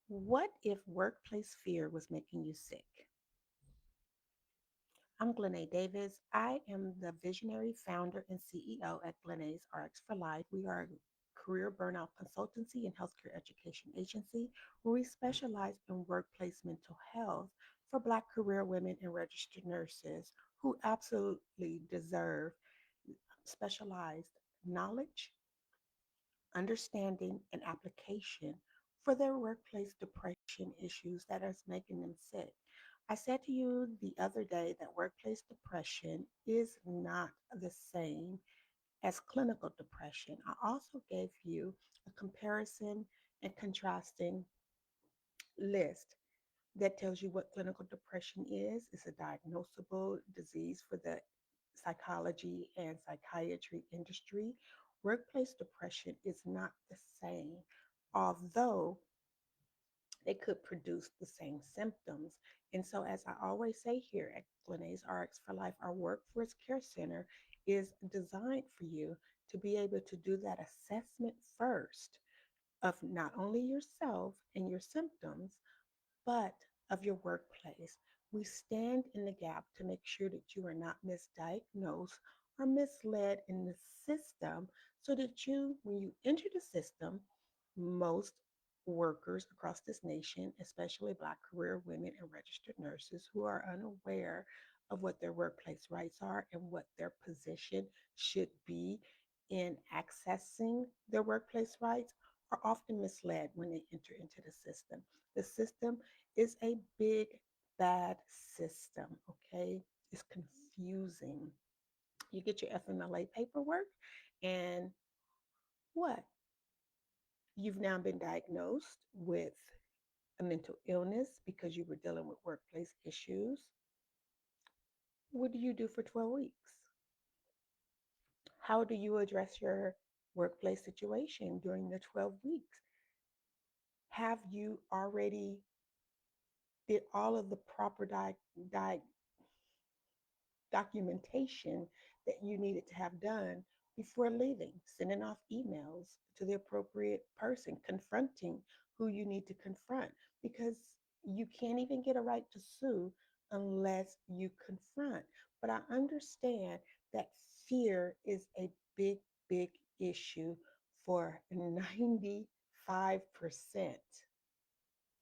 What if workplace fear was making you sick? I'm Glenée Davis. I am the visionary founder and CEO at Glenay's RX for Life. We are a career burnout consultancy and healthcare education agency where we specialize in workplace mental health for Black career women and registered nurses who absolutely deserve specialized knowledge, understanding, and application for their workplace depression issues that are making them sick. I said to you the other day that workplace depression is not the same as clinical depression. I also gave you a comparison and contrasting list that tells you what clinical depression is. It's a diagnosable disease for the psychology and psychiatry industry. Workplace depression is not the same, although they could produce the same symptoms. And so, as I always say here at Glenay's RX for Life, our workforce care center is designed for you to be able to do that assessment first of not only yourself and your symptoms, but of your workplace. We stand in the gap to make sure that you are not misdiagnosed or misled in the system so that you, when you enter the system, most workers across this nation, especially Black career women and registered nurses who are unaware of what their workplace rights are and what their position should be in accessing their workplace rights, are often misled when they enter into the system. The system is a big, bad system, okay? It's confusing. You get your FMLA paperwork, and what? You've now been diagnosed with a mental illness because you were dealing with workplace issues. What do you do for 12 weeks? How do you address your workplace situation during the 12 weeks? Have you already did all of the proper documentation that you needed to have done before leaving, sending off emails to the appropriate person, confronting who you need to confront, because you can't even get a right to sue unless you confront. But I understand that fear is a big, big issue for 95%.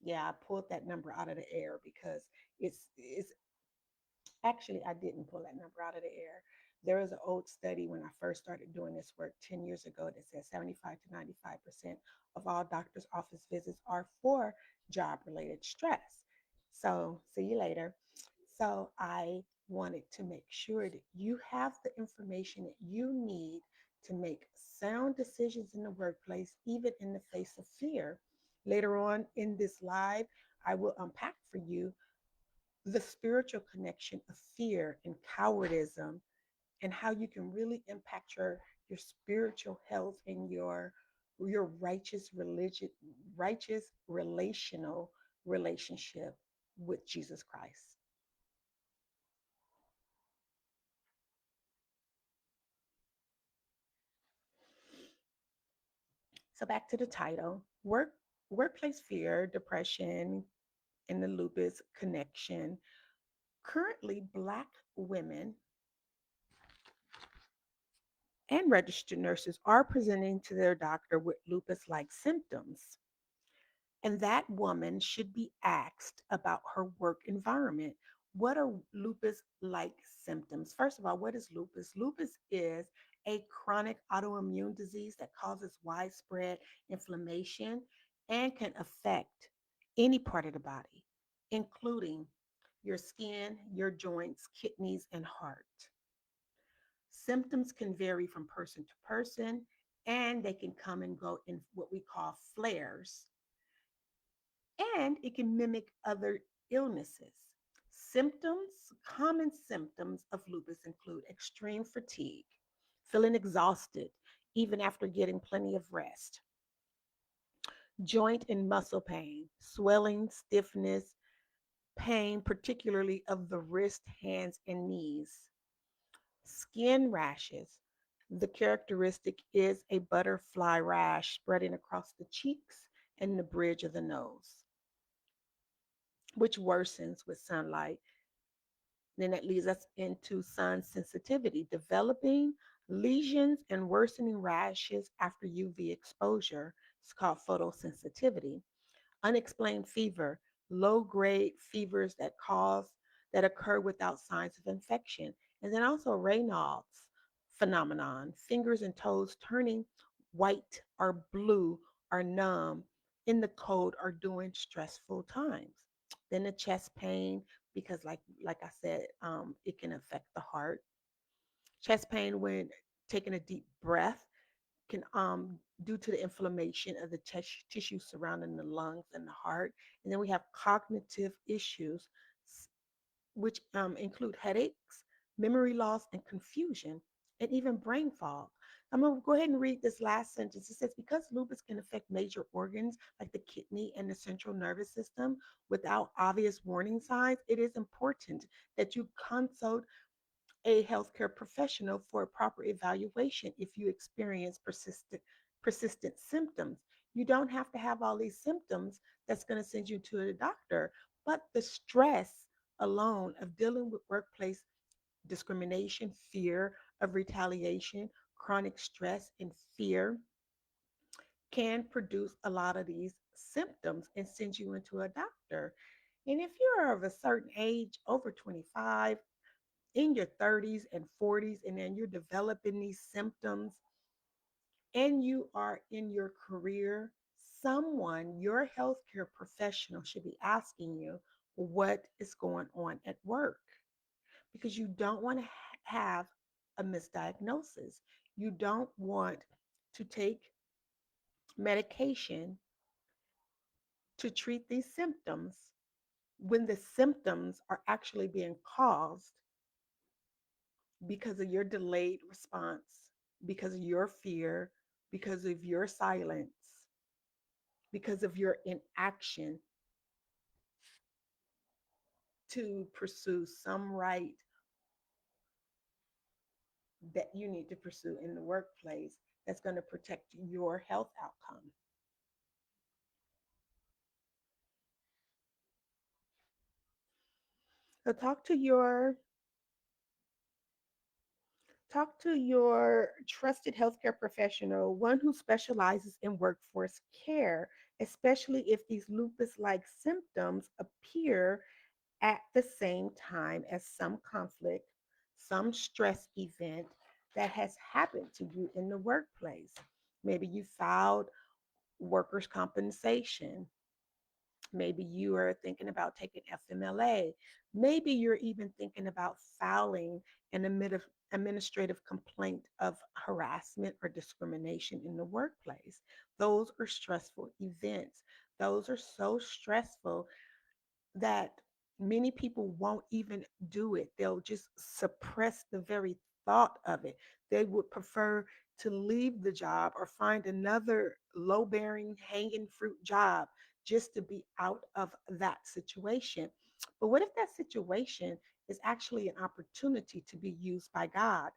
Yeah, I pulled that number out of the air because it's actually, I didn't pull that number out of the air. There was an old study when I first started doing this work 10 years ago that said 75 to 95% of all doctor's office visits are for job related stress. So, see you later. So, I wanted to make sure that you have the information that you need to make sound decisions in the workplace, even in the face of fear. Later on in this live, I will unpack for you the spiritual connection of fear and cowardice and how you can really impact your spiritual health and your righteous relational relationship with Jesus Christ. So back to the title, workplace fear, depression, and the lupus connection. Currently, Black women and registered nurses are presenting to their doctor with lupus-like symptoms. And that woman should be asked about her work environment. What are lupus like symptoms? First of all, what is lupus? Lupus is a chronic autoimmune disease that causes widespread inflammation and can affect any part of the body, including your skin, your joints, kidneys, and heart. Symptoms can vary from person to person, and they can come and go in what we call flares, and it can mimic other illnesses. Common symptoms of lupus include extreme fatigue, feeling exhausted even after getting plenty of rest, joint and muscle pain, swelling, stiffness, pain, particularly of the wrist, hands, and knees, skin rashes. The characteristic is a butterfly rash spreading across the cheeks and the bridge of the nose. which worsens with sunlight. Then that leads us into sun sensitivity, developing lesions and worsening rashes after UV exposure. It's called photosensitivity. Unexplained fever, low grade fevers that occur without signs of infection. And then also Raynaud's phenomenon, fingers and toes turning white or blue or numb in the cold or during stressful times. Then the chest pain, because like I said, it can affect the heart. Chest pain when taking a deep breath can due to the inflammation of the tissue surrounding the lungs and the heart. And then we have cognitive issues, which include headaches, memory loss, and confusion, and even brain fog. I'm going to go ahead and read this last sentence. It says, because lupus can affect major organs like the kidney and the central nervous system without obvious warning signs, it is important that you consult a healthcare professional for a proper evaluation if you experience persistent symptoms. You don't have to have all these symptoms that's going to send you to a doctor, but the stress alone of dealing with workplace discrimination, fear of retaliation, chronic stress and fear can produce a lot of these symptoms and send you into a doctor. And if you're of a certain age, over 25, in your 30s and 40s, and then you're developing these symptoms and you are in your career, someone, your healthcare professional, should be asking you what is going on at work, because you don't want to have a misdiagnosis. You don't want to take medication to treat these symptoms when the symptoms are actually being caused because of your delayed response, because of your fear, because of your silence, because of your inaction to pursue some right that you need to pursue in the workplace that's going to protect your health outcome. So talk to your trusted healthcare professional, one who specializes in workforce care, especially if these lupus-like symptoms appear at the same time as some conflict, some stress event that has happened to you in the workplace. Maybe you filed workers' compensation. Maybe you are thinking about taking FMLA. Maybe you're even thinking about filing an administrative complaint of harassment or discrimination in the workplace. Those are stressful events. Those are so stressful that many people won't even do it. They'll just suppress the very thought of it. They would prefer to leave the job or find another low bearing, hanging fruit job just to be out of that situation. But what if that situation is actually an opportunity to be used by God?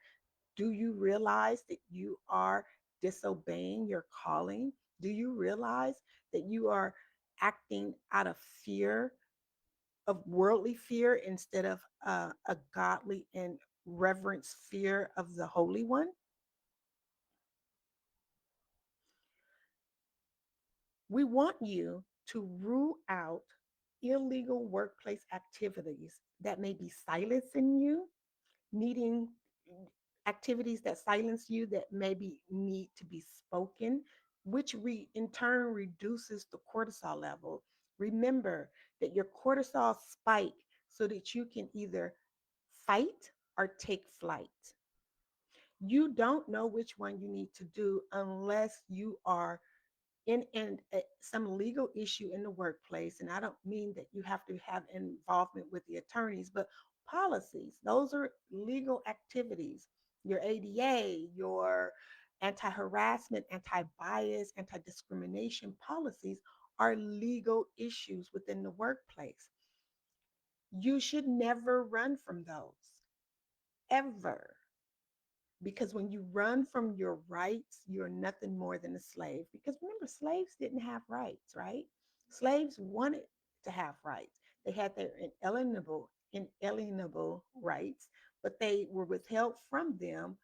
Do you realize that you are disobeying your calling? Do you realize that you are acting out of fear, of worldly fear, instead of a godly and reverence fear of the Holy One? We want you to rule out illegal workplace activities that may be silencing you, needing activities that silence you that maybe need to be spoken, which in turn reduces the cortisol level. Remember that your cortisol spike so that you can either fight or take flight. You don't know which one you need to do unless you are in some legal issue in the workplace. And I don't mean that you have to have involvement with the attorneys, but policies. Those are legal activities. Your ADA, your anti harassment, anti bias, anti discrimination policies are legal issues within the workplace. You should never run from those, ever. Because when you run from your rights, you're nothing more than a slave. Because remember, slaves didn't have rights, right? Slaves wanted to have rights. They had their inalienable rights, but they were withheld from them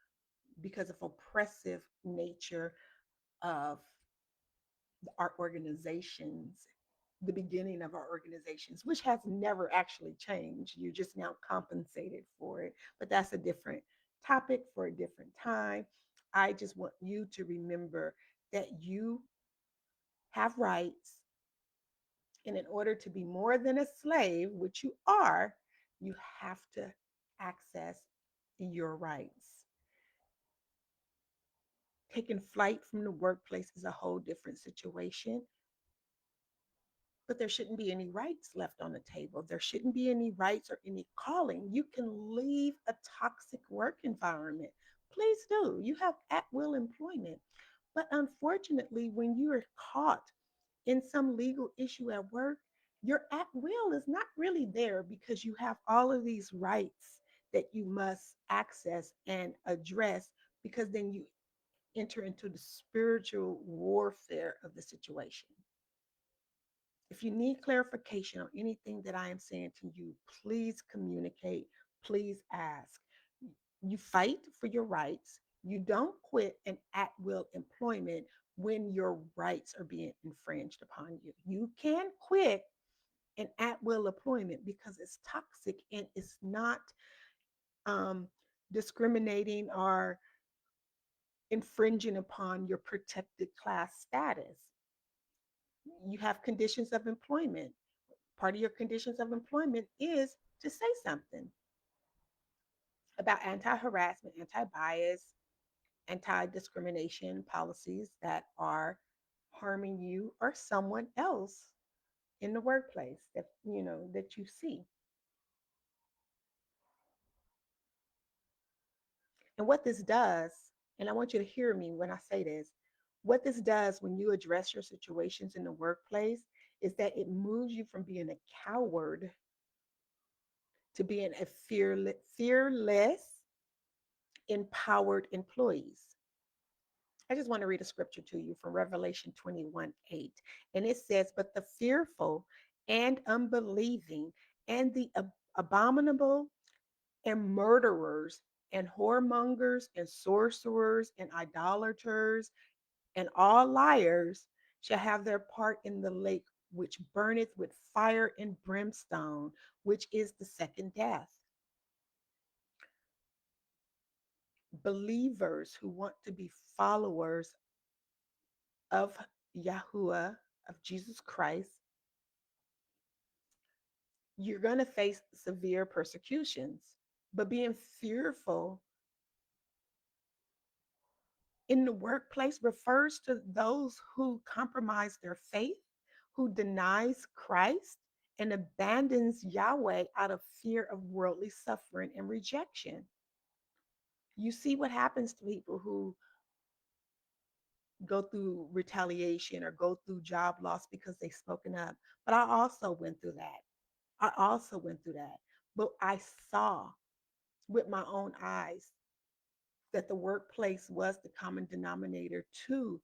because of oppressive nature of our organizations, the beginning of our organizations, which has never actually changed. You're just now compensated for it. But that's a different topic for a different time. I just want you to remember that you have rights. And in order to be more than a slave, which you are, you have to access your rights. Taking flight from the workplace is a whole different situation, but there shouldn't be any rights left on the table. There shouldn't be any rights or any calling. You can leave a toxic work environment. Please do. You have at will employment. But unfortunately, when you are caught in some legal issue at work, your at will is not really there because you have all of these rights that you must access and address, because then you enter into the spiritual warfare of the situation. If you need clarification on anything that I am saying to you, please communicate, please ask. You fight for your rights. You don't quit an at will employment when your rights are being infringed upon you. You can quit an at will employment because it's toxic and it's not um, discriminating or infringing upon your protected class status. You have conditions of employment. Part of your conditions of employment is to say something about anti harassment, anti bias, anti discrimination policies that are harming you or someone else in the workplace that that you see. And what this does, and I want you to hear me when I say this, what this does when you address your situations in the workplace is that it moves you from being a coward to being a fearless, empowered employees. I just want to read a scripture to you from Revelation 21:8. And it says, "But the fearful and unbelieving and the abominable and murderers and whoremongers and sorcerers and idolaters and all liars shall have their part in the lake which burneth with fire and brimstone, which is the second death." Believers who want to be followers of Yahuwah, of Jesus Christ, you're going to face severe persecutions. But being fearful in the workplace refers to those who compromise their faith, who denies Christ, and abandons Yahweh out of fear of worldly suffering and rejection. You see what happens to people who go through retaliation or go through job loss because they've spoken up. But I also went through that. I also went through that. But I saw with my own eyes that the workplace was the common denominator to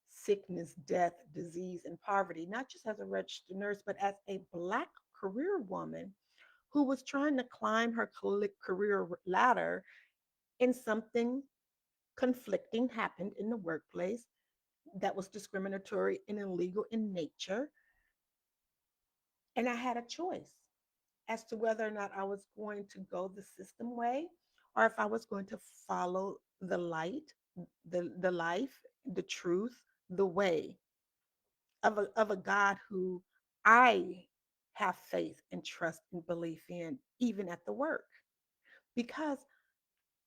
sickness, death, disease, and poverty, not just as a registered nurse, but as a Black career woman who was trying to climb her career ladder, and something conflicting happened in the workplace that was discriminatory and illegal in nature. And I had a choice as to whether or not I was going to go the system way or if I was going to follow the light, the life, the truth, the way of a God who I have faith and trust and belief in, even at the work. Because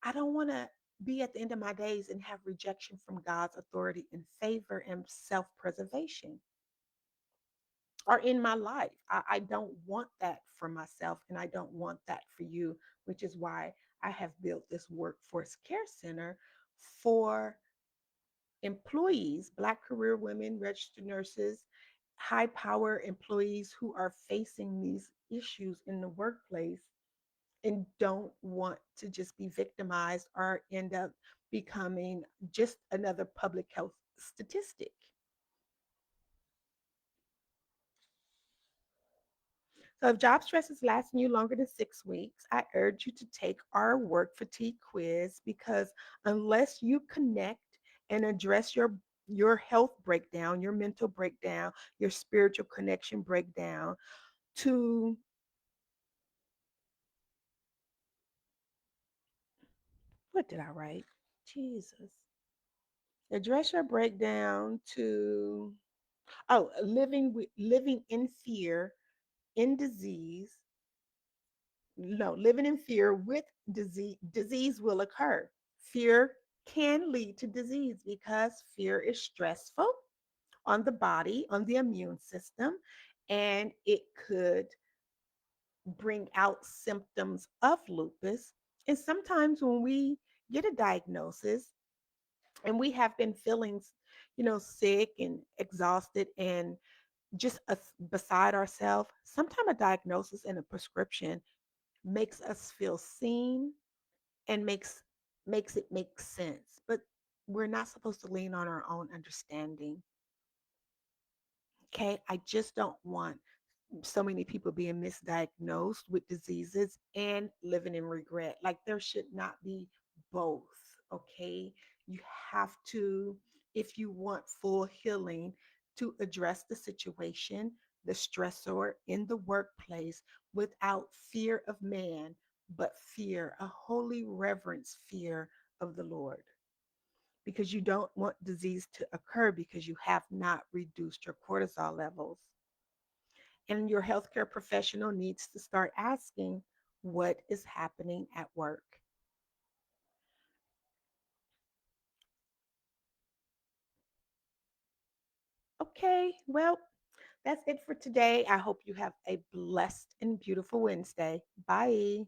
I don't want to be at the end of my days and have rejection from God's authority and favor and self preservation or in my life. I don't want that for myself and I don't want that for you, which is why I have built this workforce care center for employees, Black career women, registered nurses, high power employees who are facing these issues in the workplace and don't want to just be victimized or end up becoming just another public health statistic. So, if job stress is lasting you longer than 6 weeks, I urge you to take our work fatigue quiz because unless you connect and address your health breakdown, your mental breakdown, your spiritual connection breakdown to what did I write? Jesus. Address your breakdown to living in fear, in disease. No, living in fear with disease will occur. Fear can lead to disease because fear is stressful on the body, on the immune system, and it could bring out symptoms of lupus. And sometimes when we get a diagnosis and we have been feeling, sick and exhausted and just beside ourselves, sometimes a diagnosis and a prescription makes us feel seen and makes it make sense. But we're not supposed to lean on our own understanding. Okay, I just don't want so many people being misdiagnosed with diseases and living in regret. Like there should not be both. Okay, you have to, if you want full healing, to address the situation, the stressor in the workplace without fear of man, but fear, a holy reverence fear of the Lord. Because you don't want disease to occur because you have not reduced your cortisol levels. And your healthcare professional needs to start asking what is happening at work. Okay, well, that's it for today. I hope you have a blessed and beautiful Wednesday. Bye.